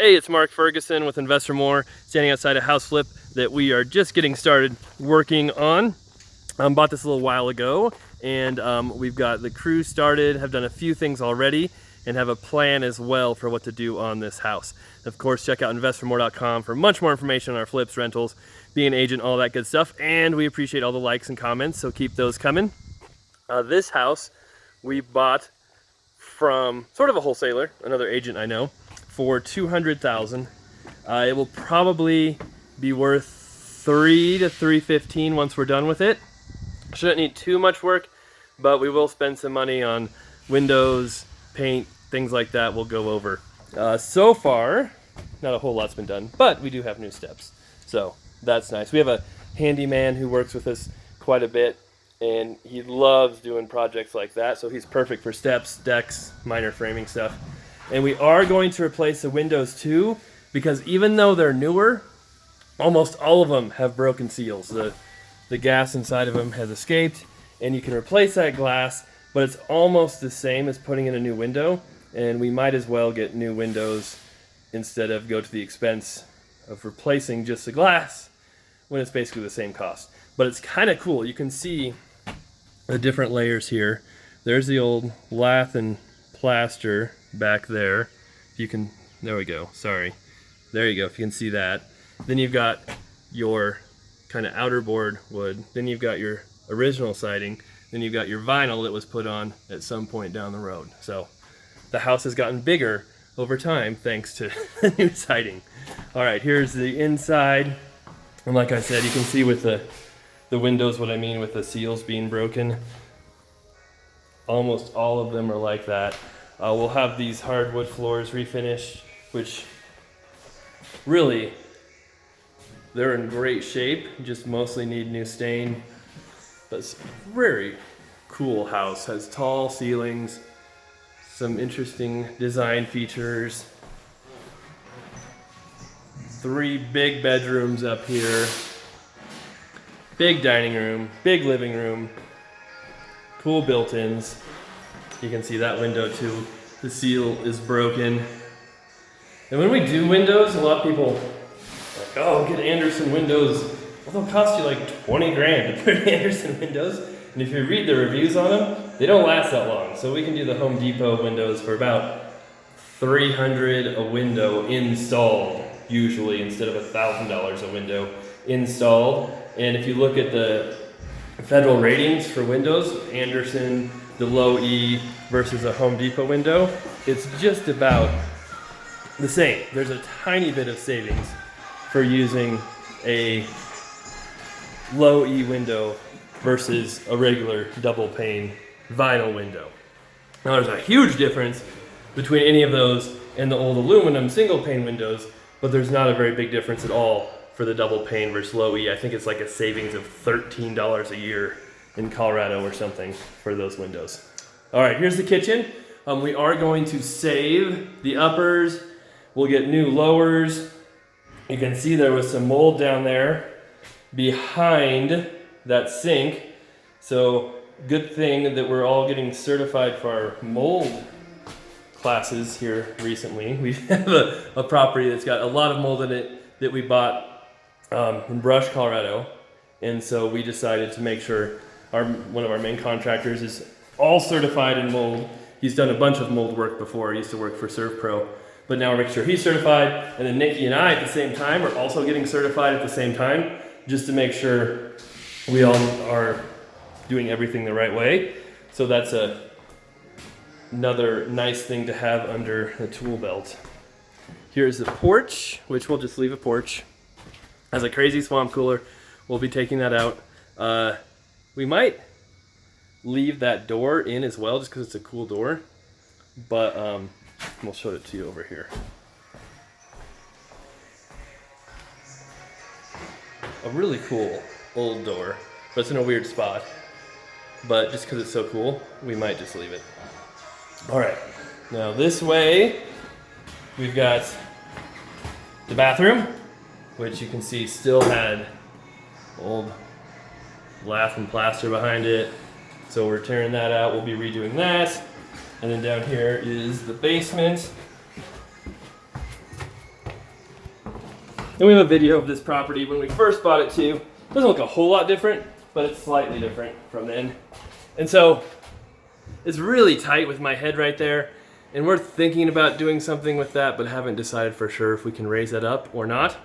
Hey, it's Mark Ferguson with Investor More, standing outside a house flip that we are just getting started working on. Bought this a little while ago, and we've got the crew started, have done a few things already, and have a plan as well for what to do on this house. Of course, check out investormore.com for much more information on our flips, rentals, being an agent, all that good stuff. And we appreciate all the likes and comments, so keep those coming. This house we bought from sort of a wholesaler, another agent I know, for $200,000. It will probably be worth $3 to $315 once we're done with it. Shouldn't need too much work, but we will spend some money on windows, paint, things like that we'll go over. So far, not a whole lot's been done, but we do have new steps, so that's nice. We have a handyman who works with us quite a bit, and he loves doing projects like that, so he's perfect for steps, decks, minor framing stuff. And we are going to replace the windows too, because even though they're newer, almost all of them have broken seals. The gas inside of them has escaped, and you can replace that glass, but it's almost the same as putting in a new window, and we might as well get new windows instead of go to the expense of replacing just the glass when it's basically the same cost. But it's kind of cool. You can see the different layers here. There's the old lath and plaster back there. You can, there we go, sorry. There you go, if you can see that. Then you've got your kind of outer board wood. Then you've got your original siding. Then you've got your vinyl that was put on at some point down the road. So the house has gotten bigger over time thanks to the new siding. All right, here's the inside. And like I said, you can see with the windows what I mean with the seals being broken. Almost all of them are like that. We'll have these hardwood floors refinished, which really, they're in great shape, just mostly need new stain. But it's a very cool house, has tall ceilings, some interesting design features. 3 big bedrooms up here, big dining room, big living room, cool built-ins. You can see that window too. The seal is broken. And when we do windows, a lot of people are like, oh, get Andersen windows. Well, they'll cost you like 20 grand to put Andersen windows. And if you read the reviews on them, they don't last that long. So we can do the Home Depot windows for about $300 a window installed, usually, instead of $1,000 a window installed. And if you look at the federal ratings for windows, Andersen, the low E versus a Home Depot window, it's just about the same. There's a tiny bit of savings for using a low E window versus a regular double pane vinyl window. Now there's a huge difference between any of those and the old aluminum single pane windows, but there's not a very big difference at all for the double pane versus low E. I think it's like a savings of $13 a year in Colorado or something for those windows. All right, here's the kitchen. We are going to save the uppers. We'll get new lowers. You can see there was some mold down there behind that sink. So good thing that we're all getting certified for our mold classes here recently. We have a property that's got a lot of mold in it that we bought in Brush, Colorado. And so we decided to make sure one of our main contractors is all certified in mold. He's done a bunch of mold work before. He used to work for ServPro. But now we're making sure he's certified. And then Nikki and I at the same time are also getting certified at the same time, just to make sure we all are doing everything the right way. So that's another nice thing to have under the tool belt. Here's the porch, which we'll just leave a porch. Has a crazy swamp cooler. We'll be taking that out. We might leave that door in as well, just because it's a cool door. But we'll show it to you over here. A really cool old door, but it's in a weird spot. But just because it's so cool, we might just leave it. All right, now this way, we've got the bathroom, which you can see still had old lath and plaster behind it. So we're tearing that out. We'll be redoing that. And then down here is the basement. And we have a video of this property when we first bought it too. It doesn't look a whole lot different, but it's slightly different from then. And so it's really tight with my head right there. And we're thinking about doing something with that, but haven't decided for sure if we can raise that up or not.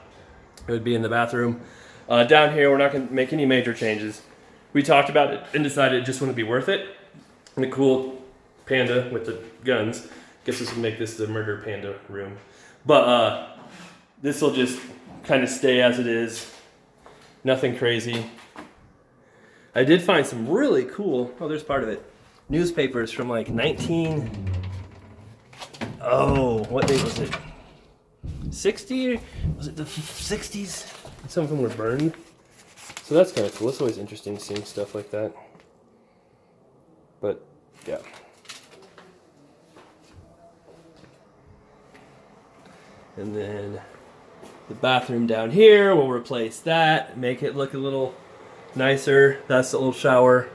It would be in the bathroom. Down here, we're not gonna make any major changes. We talked about it and decided it just wouldn't be worth it. And the cool panda with the guns. Guess this would make this the murder panda room. But this will just kind of stay as it is. Nothing crazy. I did find some really cool, oh, there's part of it, newspapers from like what date was it? 60? Was it the 60s? Some of them were burned. So that's kind of cool. It's always interesting seeing stuff like that. But, yeah. And then the bathroom down here, we'll replace that, make it look a little nicer. That's the little shower.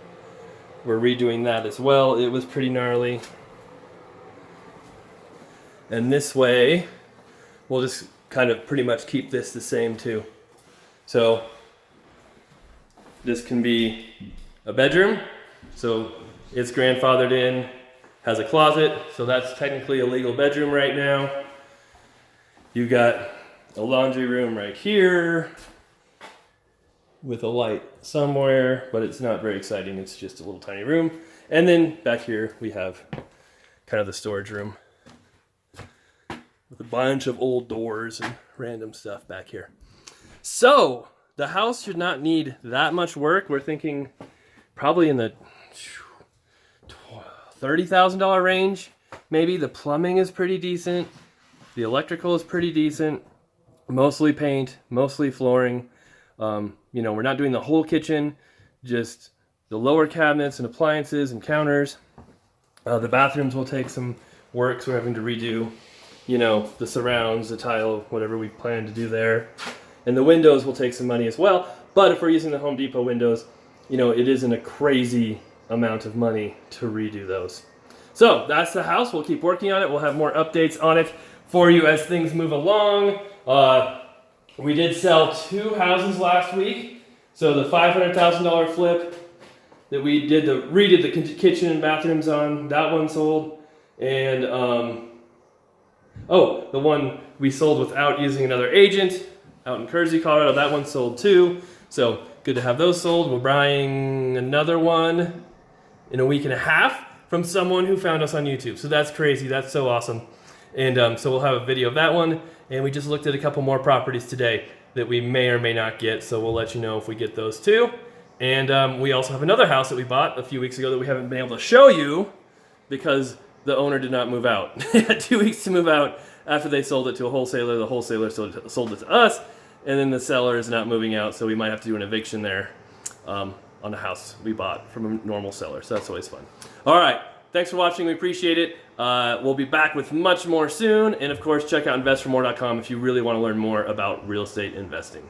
We're redoing that as well. It was pretty gnarly. And this way, we'll just kind of pretty much keep this the same too. So this can be a bedroom. So it's grandfathered in, has a closet. So that's technically a legal bedroom right now. You got a laundry room right here with a light somewhere, but it's not very exciting. It's just a little tiny room. And then back here we have kind of the storage room with a bunch of old doors and random stuff back here. So the house should not need that much work. We're thinking probably in the $30,000 range. Maybe the plumbing is pretty decent. The electrical is pretty decent. Mostly paint, mostly flooring. We're not doing the whole kitchen, just the lower cabinets and appliances and counters. The bathrooms will take some work, so we're having to redo, the surrounds, the tile, whatever we plan to do there. And the windows will take some money as well. But if we're using the Home Depot windows, it isn't a crazy amount of money to redo those. So that's the house. We'll keep working on it. We'll have more updates on it for you as things move along. We did sell 2 houses last week. So the $500,000 flip that we did redid the kitchen and bathrooms on, that one sold. And the one we sold without using another agent out in Kersey, Colorado, that one sold too. So good to have those sold. We're buying another one in a week and a half from someone who found us on YouTube. So that's crazy. That's so awesome. And so we'll have a video of that one. And we just looked at a couple more properties today that we may or may not get. So we'll let you know if we get those too. And we also have another house that we bought a few weeks ago that we haven't been able to show you because the owner did not move out. They had 2 weeks to move out after they sold it to a wholesaler. The wholesaler sold it to us. And then the seller is not moving out. So we might have to do an eviction there on the house we bought from a normal seller. So that's always fun. All right. Thanks for watching. We appreciate it. We'll be back with much more soon. And of course, check out investformore.com if you really want to learn more about real estate investing.